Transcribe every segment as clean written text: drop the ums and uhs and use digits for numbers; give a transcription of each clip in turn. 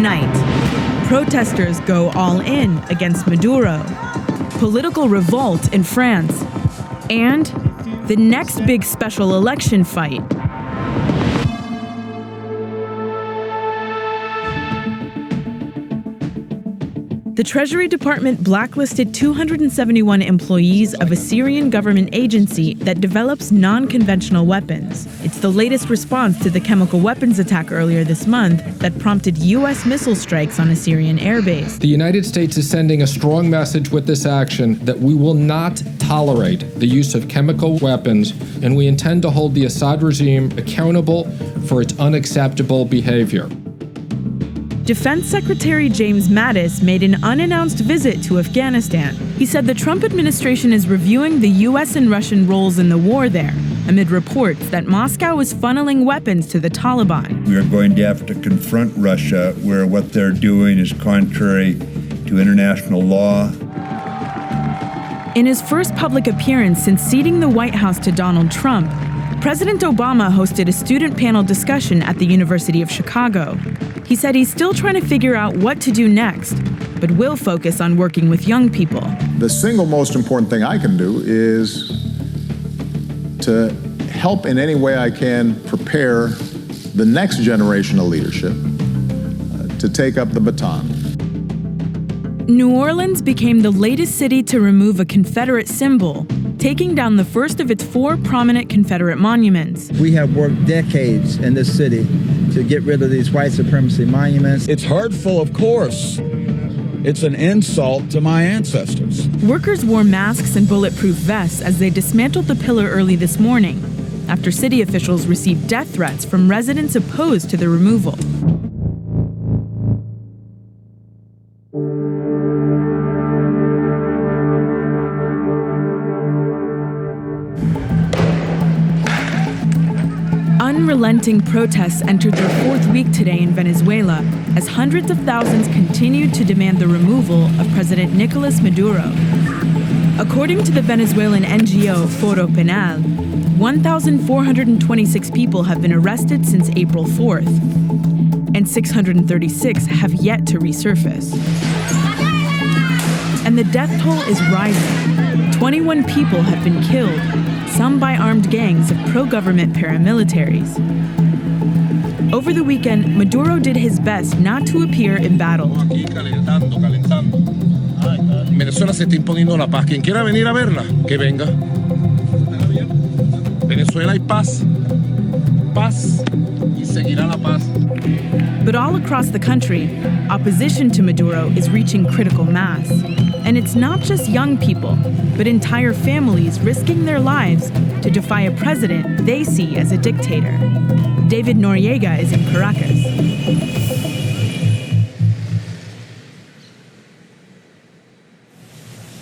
tonight. Protesters go all in against Maduro. Political revolt in France. And the next big special election fight. The Treasury Department blacklisted 271 employees of a Syrian government agency that develops non-conventional weapons. It's the latest response to the chemical weapons attack earlier this month that prompted U.S. missile strikes on a Syrian airbase. The United States is sending a strong message with this action that we will not tolerate the use of chemical weapons, and we intend to hold the Assad regime accountable for its unacceptable behavior. Defense Secretary James Mattis made an unannounced visit to Afghanistan. He said the Trump administration is reviewing the U.S. and Russian roles in the war there, amid reports that Moscow is funneling weapons to the Taliban. We are going to have to confront Russia, where what they're doing is contrary to international law. In his first public appearance since ceding the White House to Donald Trump, President Obama hosted a student panel discussion at the University of Chicago. He said he's still trying to figure out what to do next, but will focus on working with young people. The single most important thing I can do is to help in any way I can prepare the next generation of leadership to take up the baton. New Orleans became the latest city to remove a Confederate symbol, taking down the first of its 4 prominent Confederate monuments. We have worked decades in this city to get rid of these white supremacy monuments. It's hurtful, of course. It's an insult to my ancestors. Workers wore masks and bulletproof vests as they dismantled the pillar early this morning, after city officials received death threats from residents opposed to the removal. Unrelenting protests entered their 4th week today in Venezuela as hundreds of thousands continued to demand the removal of President Nicolas Maduro. According to the Venezuelan NGO Foro Penal, 1,426 people have been arrested since April 4th, and 636 have yet to resurface. And the death toll is rising. 21 people have been killed, some by armed gangs of pro-government paramilitaries. Over the weekend, Maduro did his best not to appear embattled. Venezuela se está imponiendo la paz. Quien quiera venir a verla, que venga. Venezuela hay paz. Paz y seguirá la paz. But all across the country, opposition to Maduro is reaching critical mass. And it's not just young people, but entire families risking their lives to defy a president they see as a dictator. David Noriega is in Caracas.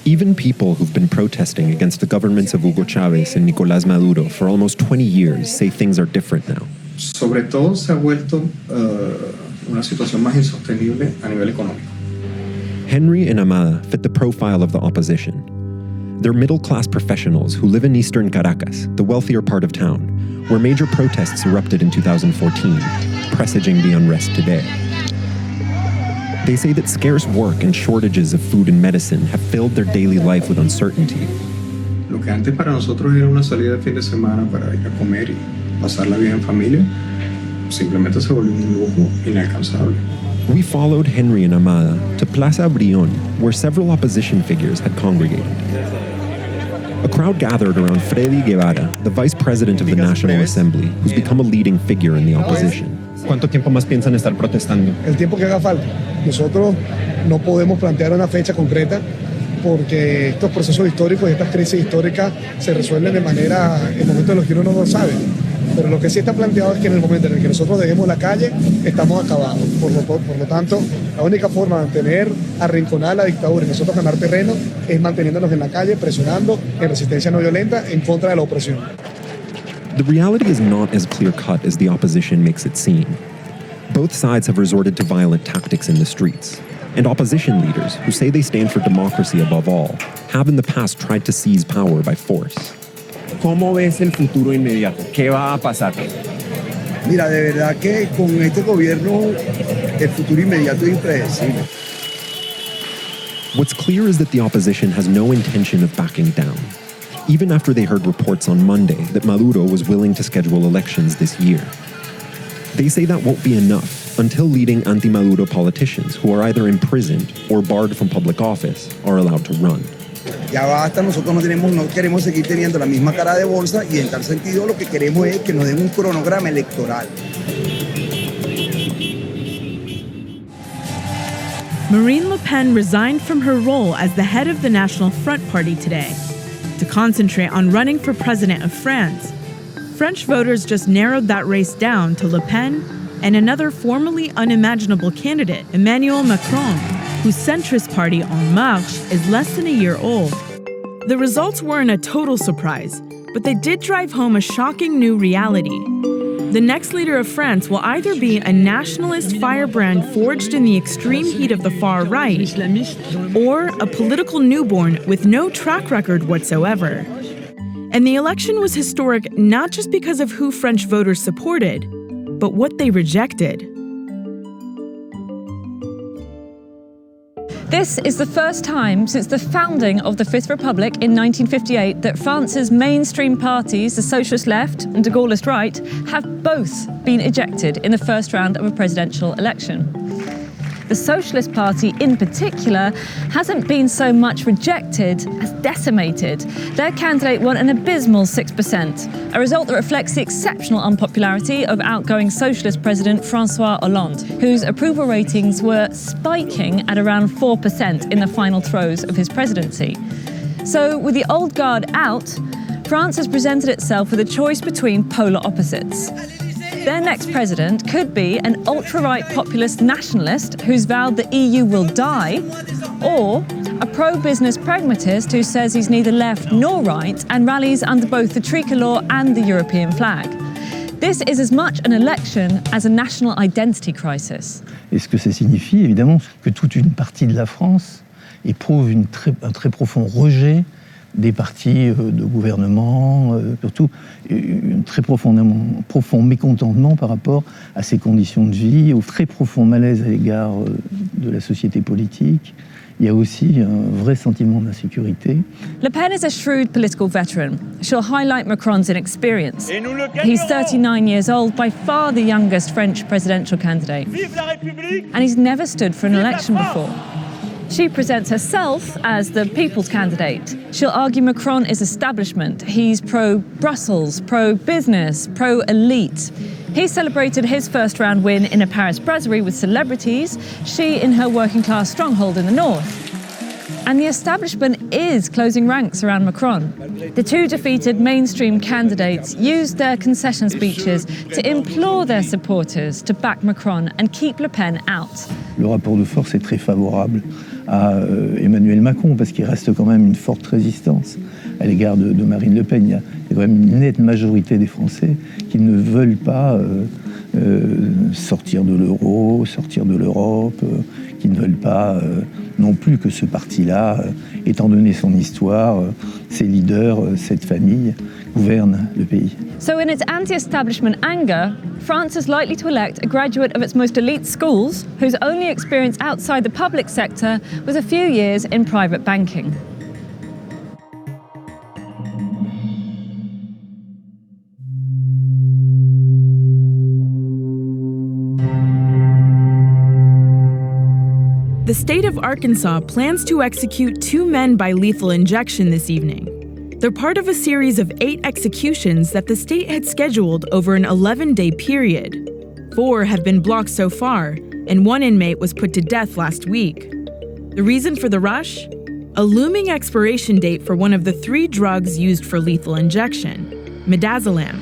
Even people who've been protesting against the governments of Hugo Chavez and Nicolás Maduro for almost 20 years say things are different now. Sobre todo se ha vuelto una situación más insostenible a nivel económico. Henry and Amada fit the profile of the opposition. They're middle-class professionals who live in eastern Caracas, the wealthier part of town, where major protests erupted in 2014, presaging the unrest today. They say that scarce work and shortages of food and medicine have filled their daily life with uncertainty. Lo que antes para nosotros era una salida de fin de semana para ir a comer y pasarla bien en familia, simplemente se volvió un lujo inalcanzable. We followed Henry and Amada to Plaza Brión, where several opposition figures had congregated. A crowd gathered around Freddy Guevara, the vice president of the National Assembly, who's become a leading figure in the opposition. ¿Cuánto tiempo más piensan estar protestando? El tiempo que haga falta. Nosotros no podemos plantear una fecha concreta porque estos procesos históricos y estas crisis históricas se resuelven de manera, en el momento en los que uno no lo sabe. Pero lo que sí está planteado es que en el momento en el que nosotros dejemos la calle, estamos acabados. Por lo tanto, la única forma de mantener arrinconada la dictadura y nosotros ganar terreno es manteniéndonos en la calle, presionando en resistencia no violenta en contra de la opresión. The reality is not as clear-cut as the opposition makes it seem. Both sides have resorted to violent tactics in the streets. And opposition leaders, who say they stand for democracy above all, have in the past tried to seize power by force. ¿Cómo ves el futuro inmediato? ¿Qué va a pasar? Mira, de verdad que con este gobierno el futuro inmediato es impredecible. What's clear is that the opposition has no intention of backing down, even after they heard reports on Monday that Maduro was willing to schedule elections this year. They say that won't be enough until leading anti-Maduro politicians who are either imprisoned or barred from public office are allowed to run. Ya basta, nosotros no queremos seguir teniendo la misma cara de bolsa y en tal sentido lo que queremos es que nos den un cronograma electoral. Marine Le Pen resigned from her role as the head of the National Front Party today to concentrate on running for president of France. French voters just narrowed that race down to Le Pen and another formerly unimaginable candidate, Emmanuel Macron, whose centrist party En Marche is less than a year old. The results weren't a total surprise, but they did drive home a shocking new reality. The next leader of France will either be a nationalist firebrand forged in the extreme heat of the far right, or a political newborn with no track record whatsoever. And the election was historic not just because of who French voters supported, but what they rejected. This is the first time since the founding of the Fifth Republic in 1958 that France's mainstream parties, the Socialist Left and the Gaullist Right, have both been ejected in the first round of a presidential election. The Socialist Party, in particular, hasn't been so much rejected as decimated. Their candidate won an abysmal 6%, a result that reflects the exceptional unpopularity of outgoing Socialist President François Hollande, whose approval ratings were spiking at around 4% in the final throes of his presidency. So, with the old guard out, France has presented itself with a choice between polar opposites. Their next president could be an ultra-right populist nationalist who's vowed the EU will die, or a pro-business pragmatist who says he's neither left nor right and rallies under both the tricolor and the European flag. This is as much an election as a national identity crisis. Et ce que ça signifie, évidemment, que toute une partie de la France éprouve un très profond rejet des partis de gouvernement, surtout un très profond mécontentement par rapport à ces conditions de vie, au très profond malaise à l'égard de la société politique. Il y a aussi un vrai sentiment d'insécurité. Le Pen is a shrewd political veteran. She'll highlight Macron's inexperience. He's 39 years old, by far the youngest French presidential candidate. And he's never stood for an election before. She presents herself as the people's candidate. She'll argue Macron is establishment. He's pro-Brussels, pro-business, pro-elite. He celebrated his first round win in a Paris brasserie with celebrities, she in her working-class stronghold in the north. And the establishment is closing ranks around Macron. The two defeated mainstream candidates used their concession speeches to implore their supporters to back Macron and keep Le Pen out. Le rapport de force est très favorable à Emmanuel Macron parce qu'il reste quand même une forte résistance à l'égard de Marine Le Pen. Il y a quand même une nette majorité des Français qui ne veulent pas sortir de l'euro, sortir de l'Europe, qui ne veulent pas non plus que ce parti-là, étant donné son histoire, ses leaders, cette famille, gouverne le pays. So in its anti-establishment anger, France is likely to elect a graduate of its most elite schools whose only experience outside the public sector was a few years in private banking. The state of Arkansas plans to execute 2 men by lethal injection this evening. They're part of a series of 8 executions that the state had scheduled over an 11-day period. 4 have been blocked so far, and 1 inmate was put to death last week. The reason for the rush? A looming expiration date for one of the 3 drugs used for lethal injection, midazolam.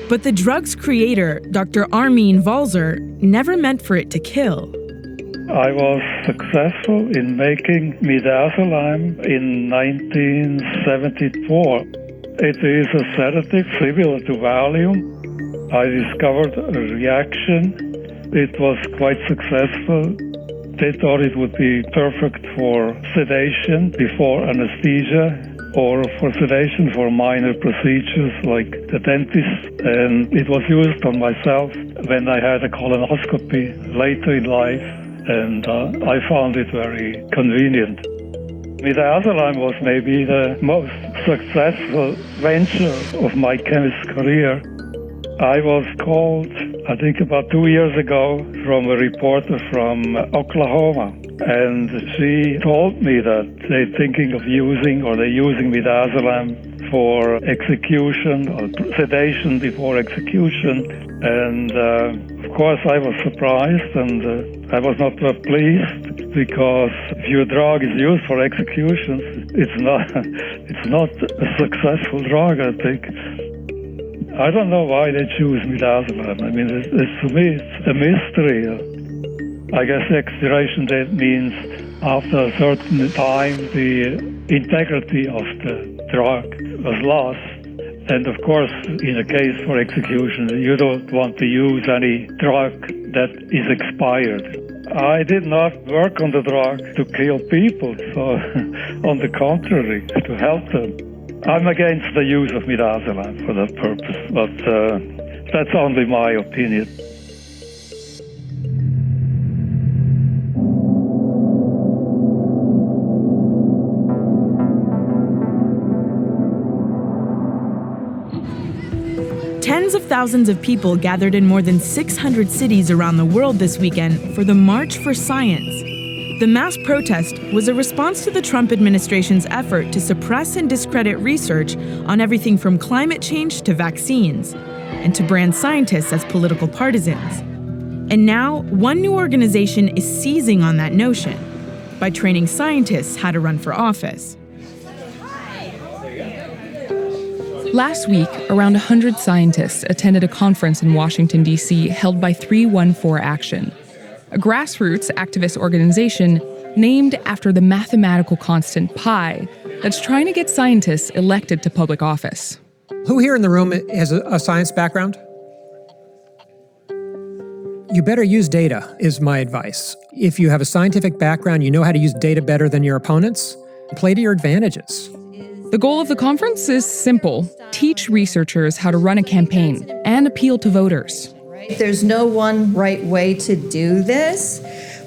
But the drug's creator, Dr. Armin Walser, never meant for it to kill. I was successful in making midazolam in 1974. It is a sedative similar to Valium. I discovered a reaction. It was quite successful. They thought it would be perfect for sedation before anesthesia. or for sedation for minor procedures like the dentist. And it was used on myself when I had a colonoscopy later in life, and I found it very convenient. Midazolam was maybe the most successful venture of my chemist career. I was called, I think about 2 years ago, from a reporter from Oklahoma. And she told me that they're thinking of using, or they're using midazolam for execution or sedation before execution. And of course I was surprised, and I was not pleased, because if your drug is used for executions, it's not a successful drug, I think. I don't know why they choose midazolam. I mean, to me, it's a mystery. I guess the expiration date means after a certain time, the integrity of the drug was lost. And of course, in a case for execution, you don't want to use any drug that is expired. I did not work on the drug to kill people, so on the contrary, to help them. I'm against the use of midazolam for that purpose, but that's only my opinion. Tens of thousands of people gathered in more than 600 cities around the world this weekend for the March for Science. The mass protest was a response to the Trump administration's effort to suppress and discredit research on everything from climate change to vaccines, and to brand scientists as political partisans. And now, one new organization is seizing on that notion by training scientists how to run for office. Last week, around 100 scientists attended a conference in Washington, D.C. held by 314 Action, a grassroots activist organization named after the mathematical constant pi that's trying to get scientists elected to public office. Who here in the room has a science background? You better use data, is my advice. If you have a scientific background, you know how to use data better than your opponents, play to your advantages. The goal of the conference is simple: teach researchers how to run a campaign and appeal to voters. There's no one right way to do this,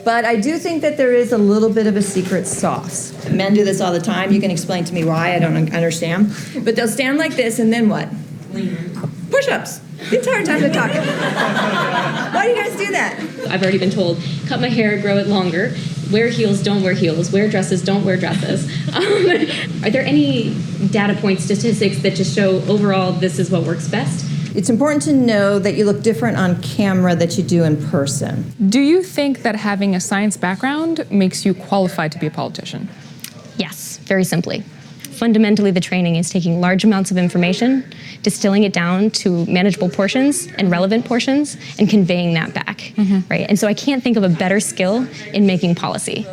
but I do think that there is a little bit of a secret sauce. Men do this all the time. You can explain to me why, I don't understand. But they'll stand like this, and then what? Push-ups. The entire time they're talking. Why do you guys do that? I've already been told, cut my hair, grow it longer. Wear heels, don't wear heels. Wear dresses, don't wear dresses. Are there any data points, statistics that just show overall this is what works best? It's important to know that you look different on camera than you do in person. Do you think that having a science background makes you qualified to be a politician? Yes, very simply. Fundamentally, the training is taking large amounts of information, distilling it down to manageable portions and relevant portions, and conveying that back, right? And so I can't think of a better skill in making policy.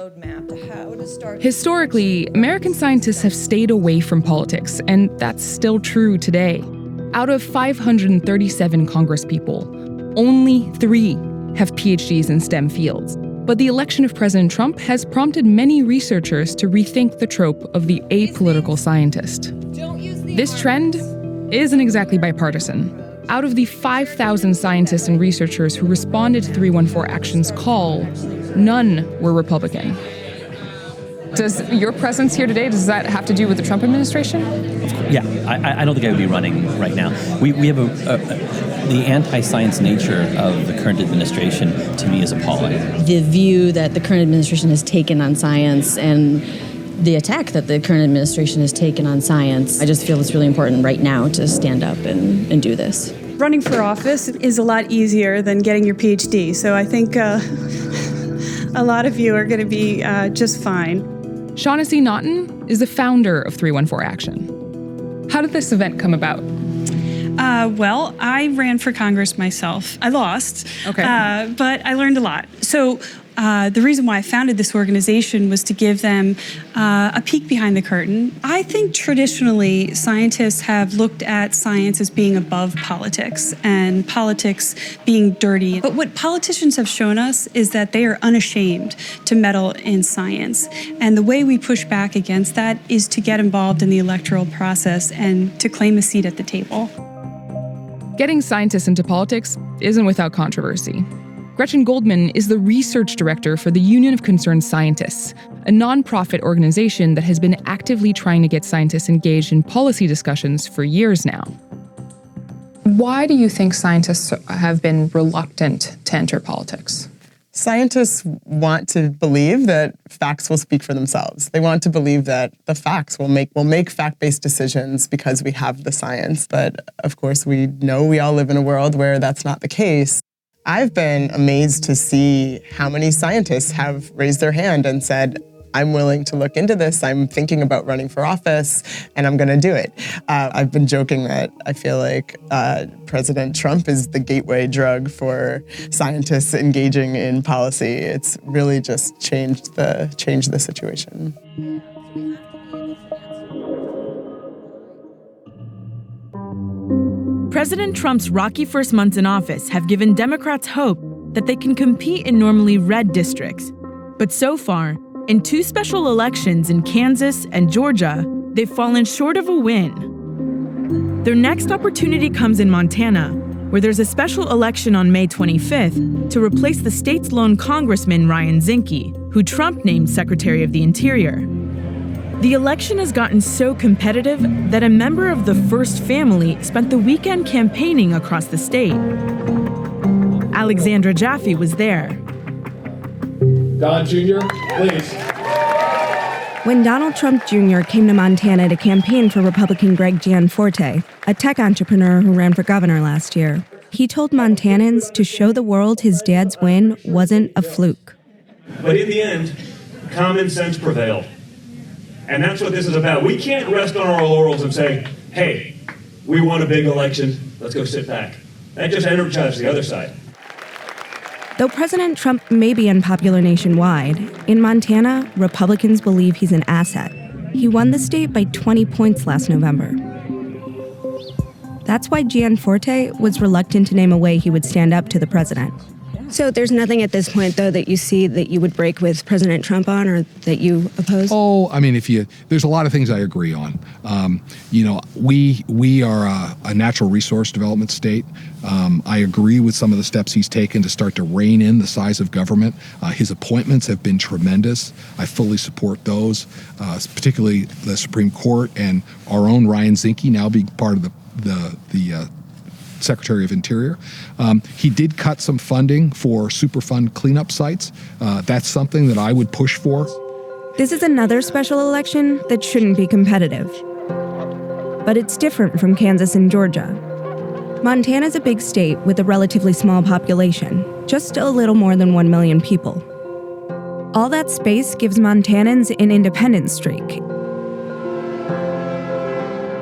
Historically, American scientists have stayed away from politics, and that's still true today. Out of 537 congresspeople, only 3 have PhDs in STEM fields. But the election of President Trump has prompted many researchers to rethink the trope of the apolitical scientist. This trend isn't exactly bipartisan. Out of the 5,000 scientists and researchers who responded to 314 Action's call, none were Republican. Does your presence here today, does that have to do with the Trump administration? Yeah, I don't think I would be running right now. We have the anti-science nature of the current administration, to me, is appalling. The view that the current administration has taken on science and the attack that the current administration has taken on science, I just feel it's really important right now to stand up and do this. Running for office is a lot easier than getting your PhD, so I think a lot of you are going to be just fine. Shaughnessy Naughton is the founder of 314 Action. How did this event come about? Well, I ran for Congress myself. I lost, okay. But I learned a lot. So The reason why I founded this organization was to give them a peek behind the curtain. I think traditionally scientists have looked at science as being above politics and politics being dirty. But what politicians have shown us is that they are unashamed to meddle in science. And the way we push back against that is to get involved in the electoral process and to claim a seat at the table. Getting scientists into politics isn't without controversy. Gretchen Goldman is the research director for the Union of Concerned Scientists, a nonprofit organization that has been actively trying to get scientists engaged in policy discussions for years now. Why do you think scientists have been reluctant to enter politics? Scientists want to believe that facts will speak for themselves. They want to believe that the facts will make fact-based decisions because we have the science. But of course, we know we all live in a world where that's not the case. I've been amazed to see how many scientists have raised their hand and said, I'm willing to look into this, I'm thinking about running for office, and I'm gonna do it. I've been joking that I feel like President Trump is the gateway drug for scientists engaging in policy. It's really just changed the situation. President Trump's rocky first months in office have given Democrats hope that they can compete in normally red districts. But so far, in 2 special elections in Kansas and Georgia, they've fallen short of a win. Their next opportunity comes in Montana, where there's a special election on May 25th to replace the state's lone Congressman Ryan Zinke, who Trump named Secretary of the Interior. The election has gotten so competitive that a member of the First family spent the weekend campaigning across the state. Alexandra Jaffe was there. Don Jr., please. When Donald Trump Jr. came to Montana to campaign for Republican Greg Gianforte, a tech entrepreneur who ran for governor last year, he told Montanans to show the world his dad's win wasn't a fluke. But in the end, common sense prevailed. And that's what this is about. We can't rest on our laurels and say, hey, we won a big election, let's go sit back. That just energizes the other side. Though President Trump may be unpopular nationwide, in Montana, Republicans believe he's an asset. He won the state by 20 points last November. That's why Gianforte was reluctant to name a way he would stand up to the president. So there's nothing at this point, though, that you see that you would break with President Trump on or that you oppose? Oh, I mean, there's a lot of things I agree on. We are a natural resource development state. I agree with some of the steps he's taken to start to rein in the size of government. His appointments have been tremendous. I fully support those, particularly the Supreme Court and our own Ryan Zinke now being part of the Secretary of Interior. He did cut some funding for Superfund cleanup sites. That's something that I would push for. This is another special election that shouldn't be competitive. But it's different from Kansas and Georgia. Montana's a big state with a relatively small population, just a little more than 1 million people. All that space gives Montanans an independent streak.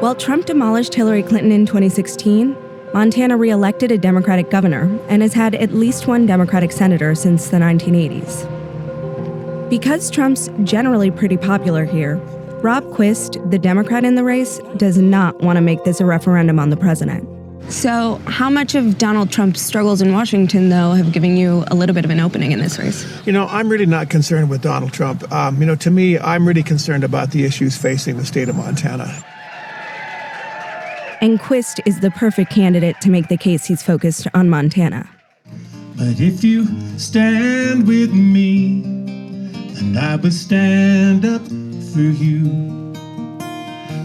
While Trump demolished Hillary Clinton in 2016, Montana re-elected a Democratic governor and has had at least one Democratic senator since the 1980s. Because Trump's generally pretty popular here, Rob Quist, the Democrat in the race, does not want to make this a referendum on the president. So how much of Donald Trump's struggles in Washington, though, have given you a little bit of an opening in this race? I'm really not concerned with Donald Trump. To me, I'm really concerned about the issues facing the state of Montana. And Quist is the perfect candidate to make the case he's focused on Montana. But if you stand with me, and I will stand up for you.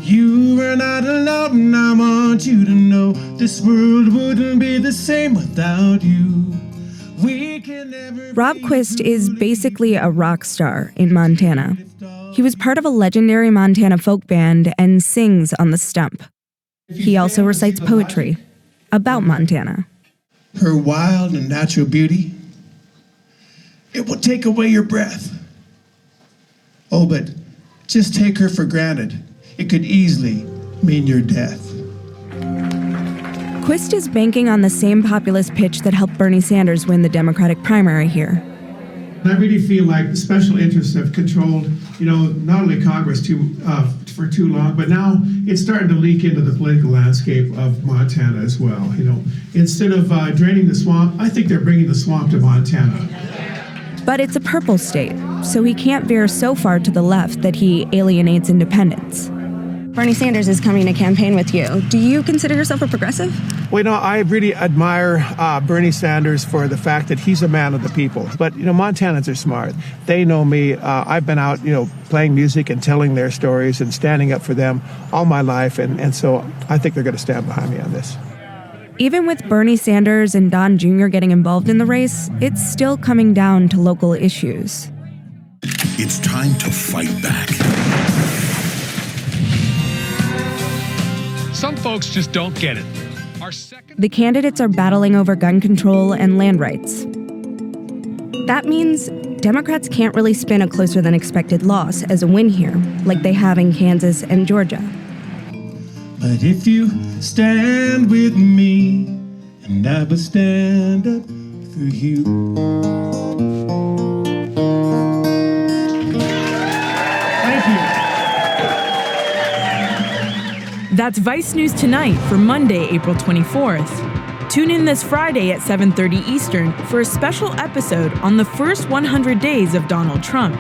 You are not alone, and I want you to know this world wouldn't be the same without you. We can never. Rob Quist is basically a rock star in Montana. He was part of a legendary Montana folk band and sings on the stump. He also recites poetry about Montana. Her wild and natural beauty, it will take away your breath. Oh, but just take her for granted. It could easily mean your death. Quist is banking on the same populist pitch that helped Bernie Sanders win the Democratic primary here. I really feel like the special interests have controlled, not only Congress for too long, but now it's starting to leak into the political landscape of Montana as well. Instead of draining the swamp, I think they're bringing the swamp to Montana. But it's a purple state, so he can't veer so far to the left that he alienates independents. Bernie Sanders is coming to campaign with you. Do you consider yourself a progressive? Well, I really admire Bernie Sanders for the fact that he's a man of the people. But, Montanans are smart. They know me. I've been out, playing music and telling their stories and standing up for them all my life. And so I think they're going to stand behind me on this. Even with Bernie Sanders and Don Jr. getting involved in the race, it's still coming down to local issues. It's time to fight back. Some folks just don't get it. The candidates are battling over gun control and land rights. That means Democrats can't really spin a closer than expected loss as a win here, like they have in Kansas and Georgia. But if you stand with me, and I will stand up for you. Thank you. That's Vice News Tonight for Monday, April 24th. Tune in this Friday at 7:30 Eastern for a special episode on the first 100 days of Donald Trump.